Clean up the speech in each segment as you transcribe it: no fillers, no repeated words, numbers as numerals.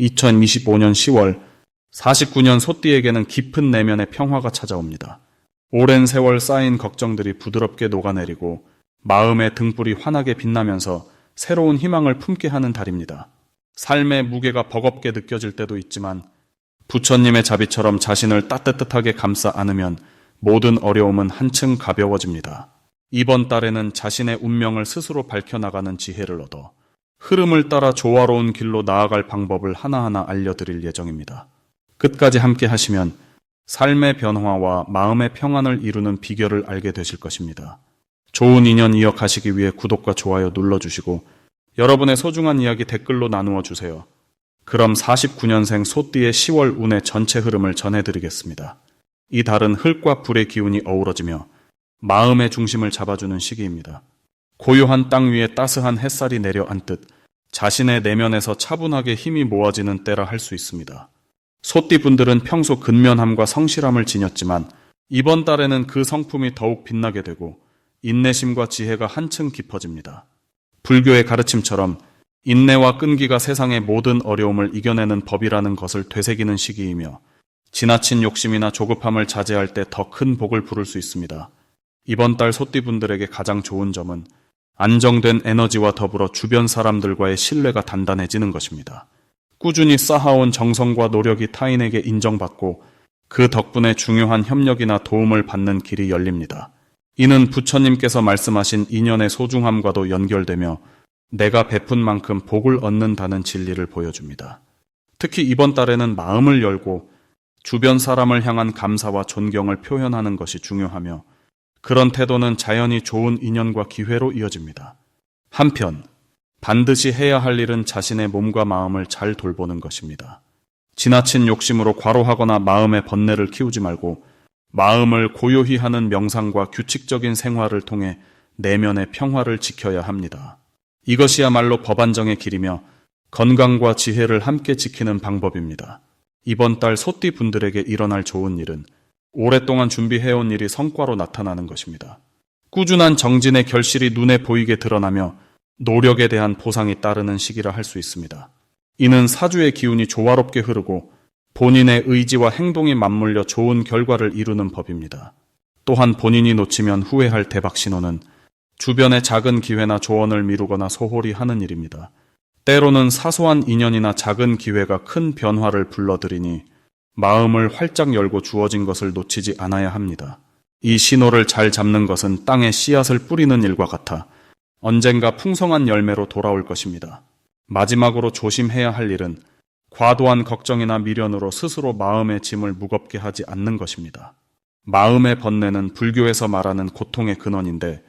2025년 10월 49년 소띠에게는 깊은 내면의 평화가 찾아옵니다. 오랜 세월 쌓인 걱정들이 부드럽게 녹아내리고 마음의 등불이 환하게 빛나면서 새로운 희망을 품게 하는 달입니다. 삶의 무게가 버겁게 느껴질 때도 있지만 부처님의 자비처럼 자신을 따뜻하게 감싸 안으면 모든 어려움은 한층 가벼워집니다. 이번 달에는 자신의 운명을 스스로 밝혀나가는 지혜를 얻어 흐름을 따라 조화로운 길로 나아갈 방법을 하나하나 알려드릴 예정입니다. 끝까지 함께 하시면 삶의 변화와 마음의 평안을 이루는 비결을 알게 되실 것입니다. 좋은 인연 이어가시기 위해 구독과 좋아요 눌러주시고 여러분의 소중한 이야기 댓글로 나누어 주세요. 그럼 49년생 소띠의 10월 운의 전체 흐름을 전해드리겠습니다. 이 달은 흙과 불의 기운이 어우러지며 마음의 중심을 잡아주는 시기입니다. 고요한 땅 위에 따스한 햇살이 내려앉듯 자신의 내면에서 차분하게 힘이 모아지는 때라 할 수 있습니다. 소띠 분들은 평소 근면함과 성실함을 지녔지만 이번 달에는 그 성품이 더욱 빛나게 되고 인내심과 지혜가 한층 깊어집니다. 불교의 가르침처럼 인내와 끈기가 세상의 모든 어려움을 이겨내는 법이라는 것을 되새기는 시기이며 지나친 욕심이나 조급함을 자제할 때 더 큰 복을 부를 수 있습니다. 이번 달 소띠 분들에게 가장 좋은 점은 안정된 에너지와 더불어 주변 사람들과의 신뢰가 단단해지는 것입니다. 꾸준히 쌓아온 정성과 노력이 타인에게 인정받고 그 덕분에 중요한 협력이나 도움을 받는 길이 열립니다. 이는 부처님께서 말씀하신 인연의 소중함과도 연결되며 내가 베푼 만큼 복을 얻는다는 진리를 보여줍니다. 특히 이번 달에는 마음을 열고 주변 사람을 향한 감사와 존경을 표현하는 것이 중요하며 그런 태도는 자연히 좋은 인연과 기회로 이어집니다. 한편 반드시 해야 할 일은 자신의 몸과 마음을 잘 돌보는 것입니다. 지나친 욕심으로 과로하거나 마음의 번뇌를 키우지 말고 마음을 고요히 하는 명상과 규칙적인 생활을 통해 내면의 평화를 지켜야 합니다. 이것이야말로 법안정의 길이며 건강과 지혜를 함께 지키는 방법입니다. 이번 달 소띠 분들에게 일어날 좋은 일은 오랫동안 준비해온 일이 성과로 나타나는 것입니다. 꾸준한 정진의 결실이 눈에 보이게 드러나며 노력에 대한 보상이 따르는 시기라 할 수 있습니다. 이는 사주의 기운이 조화롭게 흐르고 본인의 의지와 행동이 맞물려 좋은 결과를 이루는 법입니다. 또한 본인이 놓치면 후회할 대박 신호는 주변의 작은 기회나 조언을 미루거나 소홀히 하는 일입니다. 때로는 사소한 인연이나 작은 기회가 큰 변화를 불러들이니 마음을 활짝 열고 주어진 것을 놓치지 않아야 합니다. 이 신호를 잘 잡는 것은 땅에 씨앗을 뿌리는 일과 같아 언젠가 풍성한 열매로 돌아올 것입니다. 마지막으로 조심해야 할 일은 과도한 걱정이나 미련으로 스스로 마음의 짐을 무겁게 하지 않는 것입니다. 마음의 번뇌는 불교에서 말하는 고통의 근원인데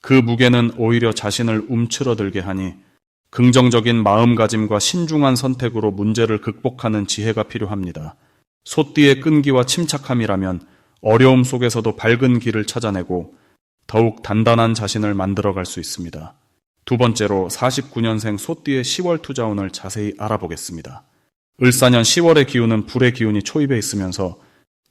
그 무게는 오히려 자신을 움츠러들게 하니 긍정적인 마음가짐과 신중한 선택으로 문제를 극복하는 지혜가 필요합니다. 소띠의 끈기와 침착함이라면 어려움 속에서도 밝은 길을 찾아내고 더욱 단단한 자신을 만들어갈 수 있습니다. 두 번째로 49년생 소띠의 10월 투자운을 자세히 알아보겠습니다. 을사년 10월의 기운은 불의 기운이 초입해 있으면서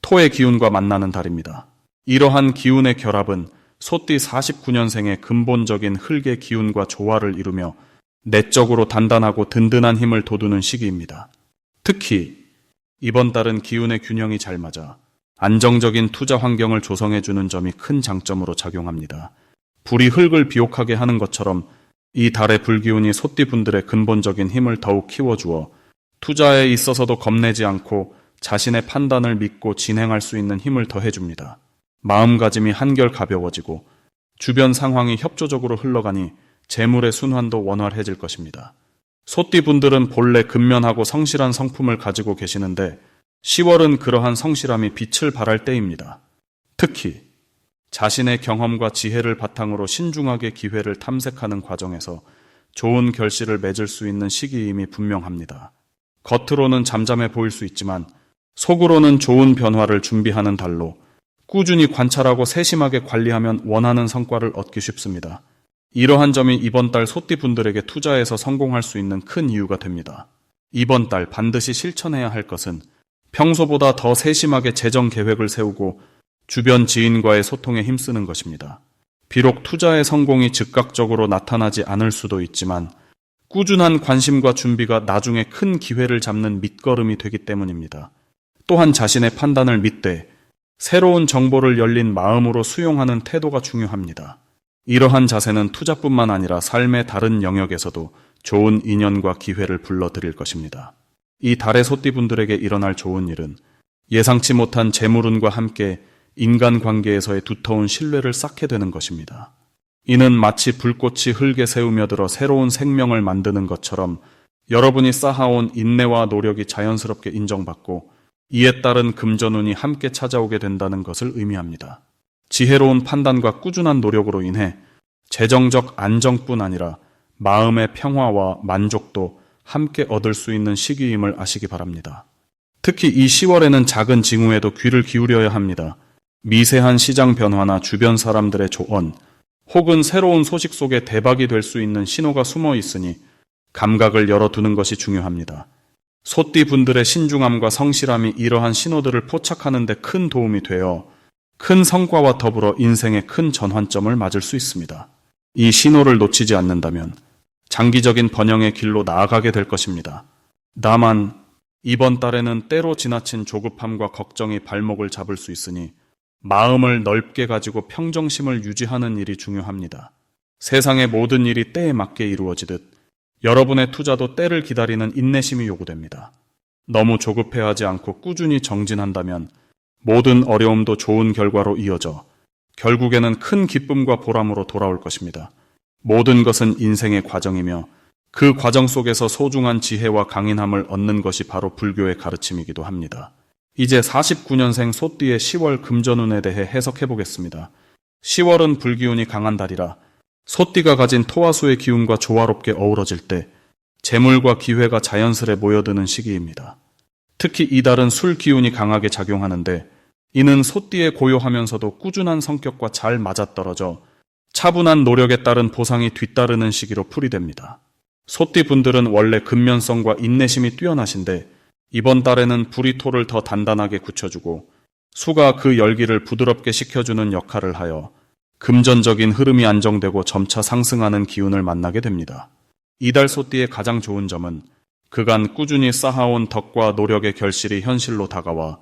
토의 기운과 만나는 달입니다. 이러한 기운의 결합은 소띠 49년생의 근본적인 흙의 기운과 조화를 이루며 내적으로 단단하고 든든한 힘을 돋우는 시기입니다. 특히 이번 달은 기운의 균형이 잘 맞아 안정적인 투자 환경을 조성해주는 점이 큰 장점으로 작용합니다. 불이 흙을 비옥하게 하는 것처럼 이 달의 불기운이 소띠분들의 근본적인 힘을 더욱 키워주어 투자에 있어서도 겁내지 않고 자신의 판단을 믿고 진행할 수 있는 힘을 더해줍니다. 마음가짐이 한결 가벼워지고 주변 상황이 협조적으로 흘러가니 재물의 순환도 원활해질 것입니다. 소띠분들은 본래 근면하고 성실한 성품을 가지고 계시는데 10월은 그러한 성실함이 빛을 발할 때입니다. 특히 자신의 경험과 지혜를 바탕으로 신중하게 기회를 탐색하는 과정에서 좋은 결실을 맺을 수 있는 시기임이 분명합니다. 겉으로는 잠잠해 보일 수 있지만 속으로는 좋은 변화를 준비하는 달로 꾸준히 관찰하고 세심하게 관리하면 원하는 성과를 얻기 쉽습니다. 이러한 점이 이번 달 소띠분들에게 투자에서 성공할 수 있는 큰 이유가 됩니다. 이번 달 반드시 실천해야 할 것은 평소보다 더 세심하게 재정 계획을 세우고 주변 지인과의 소통에 힘쓰는 것입니다. 비록 투자의 성공이 즉각적으로 나타나지 않을 수도 있지만 꾸준한 관심과 준비가 나중에 큰 기회를 잡는 밑거름이 되기 때문입니다. 또한 자신의 판단을 믿되 새로운 정보를 열린 마음으로 수용하는 태도가 중요합니다. 이러한 자세는 투자뿐만 아니라 삶의 다른 영역에서도 좋은 인연과 기회를 불러들일 것입니다. 이 달의 소띠분들에게 일어날 좋은 일은 예상치 못한 재물운과 함께 인간관계에서의 두터운 신뢰를 쌓게 되는 것입니다. 이는 마치 불꽃이 흙에 새우며들어 새로운 생명을 만드는 것처럼 여러분이 쌓아온 인내와 노력이 자연스럽게 인정받고 이에 따른 금전운이 함께 찾아오게 된다는 것을 의미합니다. 지혜로운 판단과 꾸준한 노력으로 인해 재정적 안정뿐 아니라 마음의 평화와 만족도 함께 얻을 수 있는 시기임을 아시기 바랍니다. 특히 이 10월에는 작은 징후에도 귀를 기울여야 합니다. 미세한 시장 변화나 주변 사람들의 조언, 혹은 새로운 소식 속에 대박이 될 수 있는 신호가 숨어 있으니 감각을 열어두는 것이 중요합니다. 소띠 분들의 신중함과 성실함이 이러한 신호들을 포착하는 데 큰 도움이 되어 큰 성과와 더불어 인생의 큰 전환점을 맞을 수 있습니다. 이 신호를 놓치지 않는다면 장기적인 번영의 길로 나아가게 될 것입니다. 다만 이번 달에는 때로 지나친 조급함과 걱정이 발목을 잡을 수 있으니 마음을 넓게 가지고 평정심을 유지하는 일이 중요합니다. 세상의 모든 일이 때에 맞게 이루어지듯 여러분의 투자도 때를 기다리는 인내심이 요구됩니다. 너무 조급해하지 않고 꾸준히 정진한다면 모든 어려움도 좋은 결과로 이어져 결국에는 큰 기쁨과 보람으로 돌아올 것입니다. 모든 것은 인생의 과정이며 그 과정 속에서 소중한 지혜와 강인함을 얻는 것이 바로 불교의 가르침이기도 합니다. 이제 49년생 소띠의 10월 금전운에 대해 해석해 보겠습니다. 10월은 불기운이 강한 달이라 소띠가 가진 토화수의 기운과 조화롭게 어우러질 때 재물과 기회가 자연스레 모여드는 시기입니다. 특히 이 달은 술 기운이 강하게 작용하는데 이는 소띠의 고요하면서도 꾸준한 성격과 잘 맞아떨어져 차분한 노력에 따른 보상이 뒤따르는 시기로 풀이됩니다. 소띠 분들은 원래 근면성과 인내심이 뛰어나신데 이번 달에는 불이 토를 더 단단하게 굳혀주고 수가 그 열기를 부드럽게 식혀주는 역할을 하여 금전적인 흐름이 안정되고 점차 상승하는 기운을 만나게 됩니다. 이달 소띠의 가장 좋은 점은 그간 꾸준히 쌓아온 덕과 노력의 결실이 현실로 다가와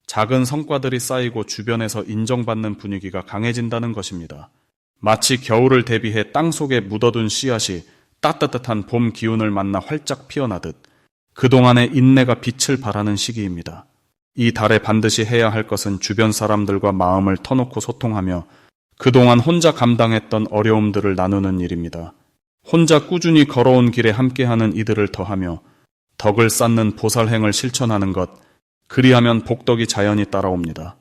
작은 성과들이 쌓이고 주변에서 인정받는 분위기가 강해진다는 것입니다. 마치 겨울을 대비해 땅속에 묻어둔 씨앗이 따뜻한 봄 기운을 만나 활짝 피어나듯 그동안의 인내가 빛을 발하는 시기입니다. 이 달에 반드시 해야 할 것은 주변 사람들과 마음을 터놓고 소통하며 그동안 혼자 감당했던 어려움들을 나누는 일입니다. 혼자 꾸준히 걸어온 길에 함께하는 이들을 더하며 덕을 쌓는 보살행을 실천하는 것, 그리하면 복덕이 자연히 따라옵니다.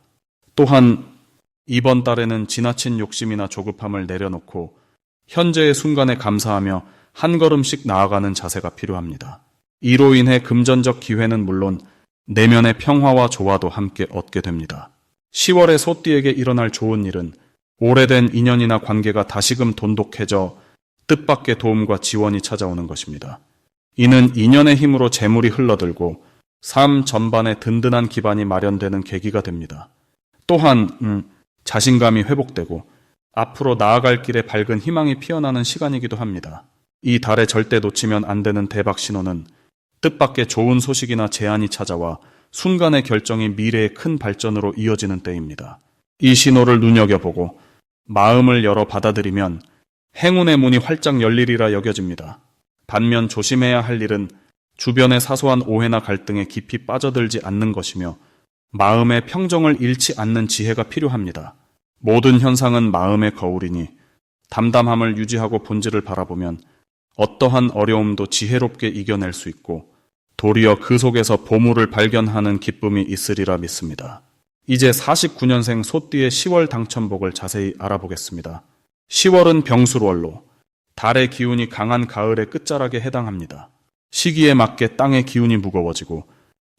또한 이번 달에는 지나친 욕심이나 조급함을 내려놓고 현재의 순간에 감사하며 한 걸음씩 나아가는 자세가 필요합니다. 이로 인해 금전적 기회는 물론 내면의 평화와 조화도 함께 얻게 됩니다. 10월에 소띠에게 일어날 좋은 일은 오래된 인연이나 관계가 다시금 돈독해져 뜻밖의 도움과 지원이 찾아오는 것입니다. 이는 인연의 힘으로 재물이 흘러들고 삶 전반에 든든한 기반이 마련되는 계기가 됩니다. 또한 자신감이 회복되고 앞으로 나아갈 길에 밝은 희망이 피어나는 시간이기도 합니다. 이 달에 절대 놓치면 안 되는 대박 신호는 뜻밖의 좋은 소식이나 제안이 찾아와 순간의 결정이 미래의 큰 발전으로 이어지는 때입니다. 이 신호를 눈여겨보고 마음을 열어 받아들이면 행운의 문이 활짝 열리리라 여겨집니다. 반면 조심해야 할 일은 주변의 사소한 오해나 갈등에 깊이 빠져들지 않는 것이며 마음의 평정을 잃지 않는 지혜가 필요합니다. 모든 현상은 마음의 거울이니 담담함을 유지하고 본질을 바라보면 어떠한 어려움도 지혜롭게 이겨낼 수 있고 도리어 그 속에서 보물을 발견하는 기쁨이 있으리라 믿습니다. 이제 49년생 소띠의 10월 당첨복을 자세히 알아보겠습니다. 10월은 병술월로 달의 기운이 강한 가을의 끝자락에 해당합니다. 시기에 맞게 땅의 기운이 무거워지고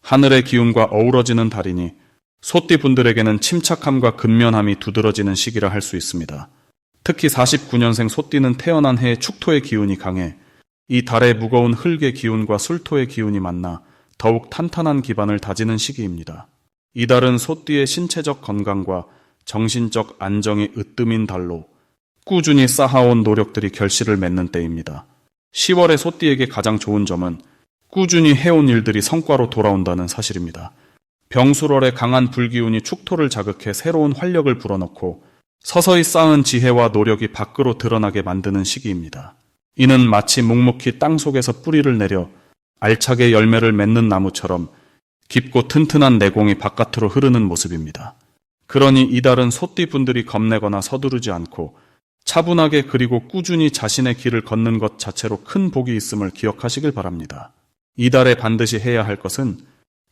하늘의 기운과 어우러지는 달이니 소띠 분들에게는 침착함과 근면함이 두드러지는 시기라 할 수 있습니다. 특히 49년생 소띠는 태어난 해에 축토의 기운이 강해 이 달의 무거운 흙의 기운과 술토의 기운이 만나 더욱 탄탄한 기반을 다지는 시기입니다. 이 달은 소띠의 신체적 건강과 정신적 안정이 으뜸인 달로 꾸준히 쌓아온 노력들이 결실을 맺는 때입니다. 10월의 소띠에게 가장 좋은 점은 꾸준히 해온 일들이 성과로 돌아온다는 사실입니다. 병술월의 강한 불기운이 축토를 자극해 새로운 활력을 불어넣고 서서히 쌓은 지혜와 노력이 밖으로 드러나게 만드는 시기입니다. 이는 마치 묵묵히 땅속에서 뿌리를 내려 알차게 열매를 맺는 나무처럼 깊고 튼튼한 내공이 바깥으로 흐르는 모습입니다. 그러니 이달은 소띠 분들이 겁내거나 서두르지 않고 차분하게 그리고 꾸준히 자신의 길을 걷는 것 자체로 큰 복이 있음을 기억하시길 바랍니다. 이달에 반드시 해야 할 것은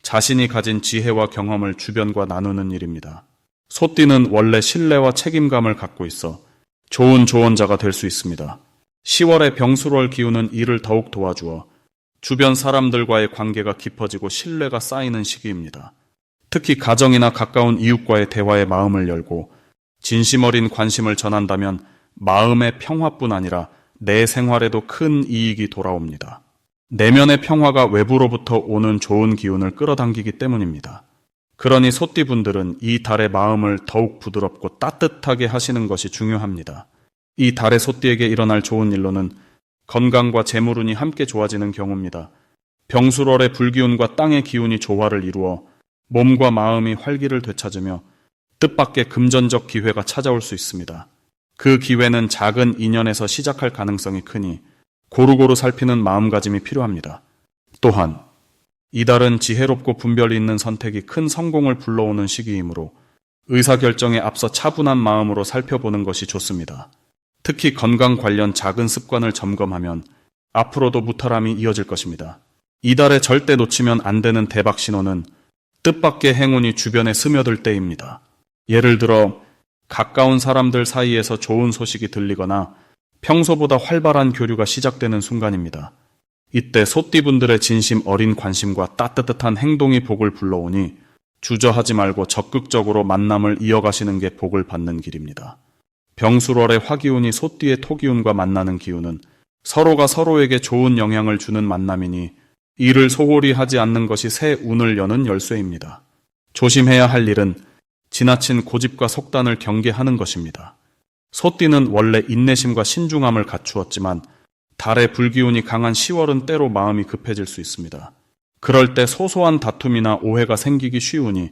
자신이 가진 지혜와 경험을 주변과 나누는 일입니다. 소띠는 원래 신뢰와 책임감을 갖고 있어 좋은 조언자가 될 수 있습니다. 10월의 병술월 기운은 이를 더욱 도와주어 주변 사람들과의 관계가 깊어지고 신뢰가 쌓이는 시기입니다. 특히 가정이나 가까운 이웃과의 대화에 마음을 열고 진심 어린 관심을 전한다면 마음의 평화뿐 아니라 내 생활에도 큰 이익이 돌아옵니다. 내면의 평화가 외부로부터 오는 좋은 기운을 끌어당기기 때문입니다. 그러니 소띠분들은 이 달의 마음을 더욱 부드럽고 따뜻하게 하시는 것이 중요합니다. 이 달의 소띠에게 일어날 좋은 일로는 건강과 재물운이 함께 좋아지는 경우입니다. 병술월의 불기운과 땅의 기운이 조화를 이루어 몸과 마음이 활기를 되찾으며 뜻밖의 금전적 기회가 찾아올 수 있습니다. 그 기회는 작은 인연에서 시작할 가능성이 크니 고루고루 살피는 마음가짐이 필요합니다. 또한 이달은 지혜롭고 분별이 있는 선택이 큰 성공을 불러오는 시기이므로 의사결정에 앞서 차분한 마음으로 살펴보는 것이 좋습니다. 특히 건강 관련 작은 습관을 점검하면 앞으로도 무탈함이 이어질 것입니다. 이달에 절대 놓치면 안 되는 대박 신호는 뜻밖의 행운이 주변에 스며들 때입니다. 예를 들어 가까운 사람들 사이에서 좋은 소식이 들리거나 평소보다 활발한 교류가 시작되는 순간입니다. 이때 소띠분들의 진심 어린 관심과 따뜻한 행동이 복을 불러오니 주저하지 말고 적극적으로 만남을 이어가시는 게 복을 받는 길입니다. 병술월의 화기운이 소띠의 토기운과 만나는 기운은 서로가 서로에게 좋은 영향을 주는 만남이니 이를 소홀히 하지 않는 것이 새 운을 여는 열쇠입니다. 조심해야 할 일은 지나친 고집과 속단을 경계하는 것입니다. 소띠는 원래 인내심과 신중함을 갖추었지만 달의 불기운이 강한 10월은 때로 마음이 급해질 수 있습니다. 그럴 때 소소한 다툼이나 오해가 생기기 쉬우니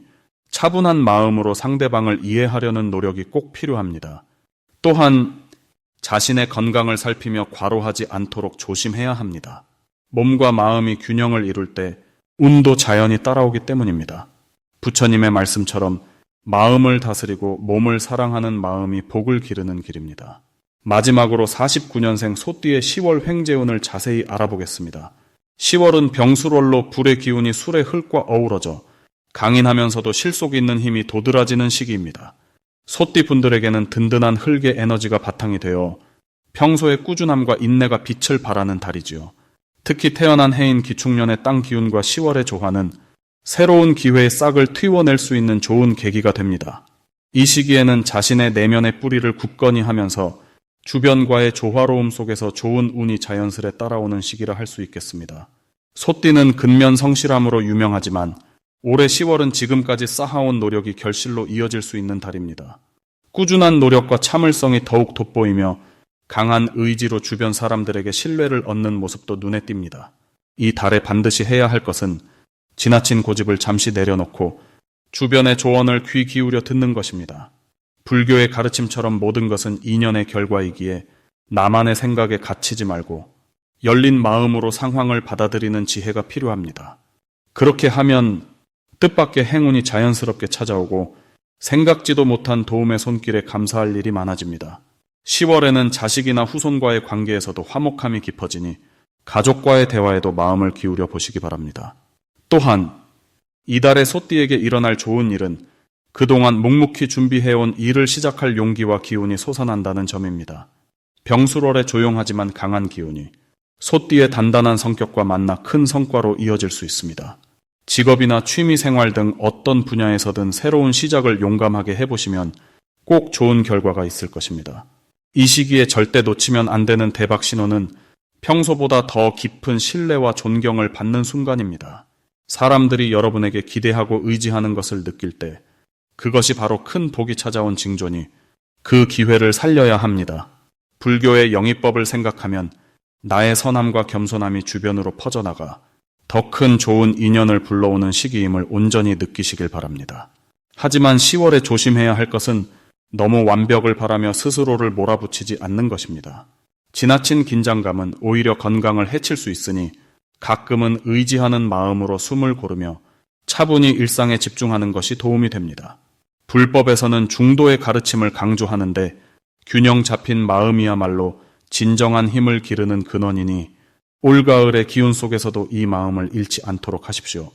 차분한 마음으로 상대방을 이해하려는 노력이 꼭 필요합니다. 또한 자신의 건강을 살피며 과로하지 않도록 조심해야 합니다. 몸과 마음이 균형을 이룰 때 운도 자연히 따라오기 때문입니다. 부처님의 말씀처럼 마음을 다스리고 몸을 사랑하는 마음이 복을 기르는 길입니다. 마지막으로 49년생 소띠의 10월 횡재운을 자세히 알아보겠습니다. 10월은 병술월로 불의 기운이 술의 흙과 어우러져 강인하면서도 실속 있는 힘이 도드라지는 시기입니다. 소띠 분들에게는 든든한 흙의 에너지가 바탕이 되어 평소의 꾸준함과 인내가 빛을 발하는 달이지요. 특히 태어난 해인 기축년의 땅 기운과 10월의 조화는 새로운 기회의 싹을 틔워낼 수 있는 좋은 계기가 됩니다. 이 시기에는 자신의 내면의 뿌리를 굳건히 하면서 주변과의 조화로움 속에서 좋은 운이 자연스레 따라오는 시기라 할 수 있겠습니다. 소띠는 근면 성실함으로 유명하지만 올해 10월은 지금까지 쌓아온 노력이 결실로 이어질 수 있는 달입니다. 꾸준한 노력과 참을성이 더욱 돋보이며 강한 의지로 주변 사람들에게 신뢰를 얻는 모습도 눈에 띕니다. 이 달에 반드시 해야 할 것은 지나친 고집을 잠시 내려놓고 주변의 조언을 귀 기울여 듣는 것입니다. 불교의 가르침처럼 모든 것은 인연의 결과이기에 나만의 생각에 갇히지 말고 열린 마음으로 상황을 받아들이는 지혜가 필요합니다. 그렇게 하면 뜻밖의 행운이 자연스럽게 찾아오고 생각지도 못한 도움의 손길에 감사할 일이 많아집니다. 10월에는 자식이나 후손과의 관계에서도 화목함이 깊어지니 가족과의 대화에도 마음을 기울여 보시기 바랍니다. 또한 이달의 소띠에게 일어날 좋은 일은 그동안 묵묵히 준비해온 일을 시작할 용기와 기운이 솟아난다는 점입니다. 병술월의 조용하지만 강한 기운이 소띠의 단단한 성격과 만나 큰 성과로 이어질 수 있습니다. 직업이나 취미생활 등 어떤 분야에서든 새로운 시작을 용감하게 해보시면 꼭 좋은 결과가 있을 것입니다. 이 시기에 절대 놓치면 안 되는 대박 신호는 평소보다 더 깊은 신뢰와 존경을 받는 순간입니다. 사람들이 여러분에게 기대하고 의지하는 것을 느낄 때 그것이 바로 큰 복이 찾아온 징조니 그 기회를 살려야 합니다. 불교의 영의법을 생각하면 나의 선함과 겸손함이 주변으로 퍼져나가 더 큰 좋은 인연을 불러오는 시기임을 온전히 느끼시길 바랍니다. 하지만 10월에 조심해야 할 것은 너무 완벽을 바라며 스스로를 몰아붙이지 않는 것입니다. 지나친 긴장감은 오히려 건강을 해칠 수 있으니 가끔은 의지하는 마음으로 숨을 고르며 차분히 일상에 집중하는 것이 도움이 됩니다. 불법에서는 중도의 가르침을 강조하는데 균형 잡힌 마음이야말로 진정한 힘을 기르는 근원이니 올가을의 기운 속에서도 이 마음을 잃지 않도록 하십시오.